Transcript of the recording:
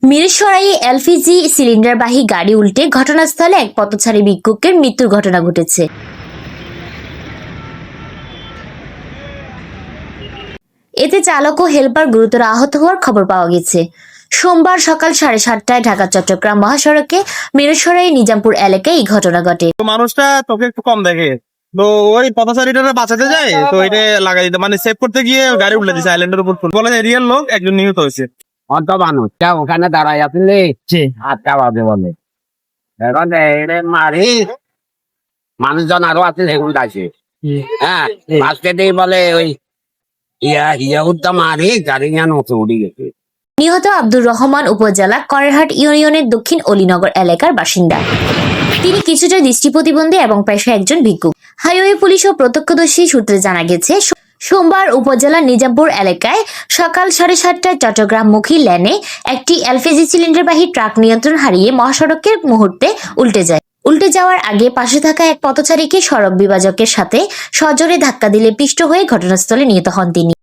মিরসরাইয়ে LPG সিলিন্ডারবাহী গাড়ি উল্টে ঘটনাস্থলে এক পথচারী ভিক্ষুকের মৃত্যুর ঘটনা ঘটেছে। এতে চালক ও হেলপার গুরুতর আহত হওয়ার খবর পাওয়া গেছে। সোমবার সকাল 7:30টায় ঢাকা চট্টগ্রাম মহাসড়কে মিরসরাই নিজামপুর এলাকায় এই ঘটনা ঘটে। মানুষটা তোকে একটু কম দেখে, তো ওই পথচারীটা বাঁচাতে যায়, তো এটা লাগাই দিতে মানে সেভ করতে গিয়ে গাড়ি উল্টে দিচ্ছে আইল্যান্ডের উপর। বলে এরিয়ার লোক একজন নিহত হয়েছে। অত মানুষ ওখানে দাঁড়াই আসলে আটটা বাজে বলে এখন মারি মানুষজন আরো আছে সেগুলো আছে। হ্যাঁ আজকে দিয়ে বলে ওই ইয়া উঠতে মারি গাড়ি যেন উড়ে গেছে। নিহত আব্দুর রহমান উপজেলা করেরহাট ইউনিয়নের দক্ষিণ অলিনগর এলাকার বাসিন্দা। তিনি কিছুটা দৃষ্টি প্রতিবন্ধী এবং পেশায় একজন ভিক্ষুক। হাইওয়ে পুলিশ ও প্রত্যক্ষদর্শী সূত্রে জানা গেছে, সোমবার উপজেলার নিজামপুর এলাকায় সকাল 7:30টায় চট্টগ্রামমুখী লেনে একটি এলপিজি সিলিন্ডারবাহী ট্রাক নিয়ন্ত্রণ হারিয়ে মহাসড়কের মুহূর্তে উল্টে যায়। উল্টে যাওয়ার আগে পাশে থাকা এক পথচারীকে সড়ক বিভাজকের সাথে সজোরে ধাক্কা দিলে পিষ্ট হয়ে ঘটনাস্থলে নিহত হন তিনি।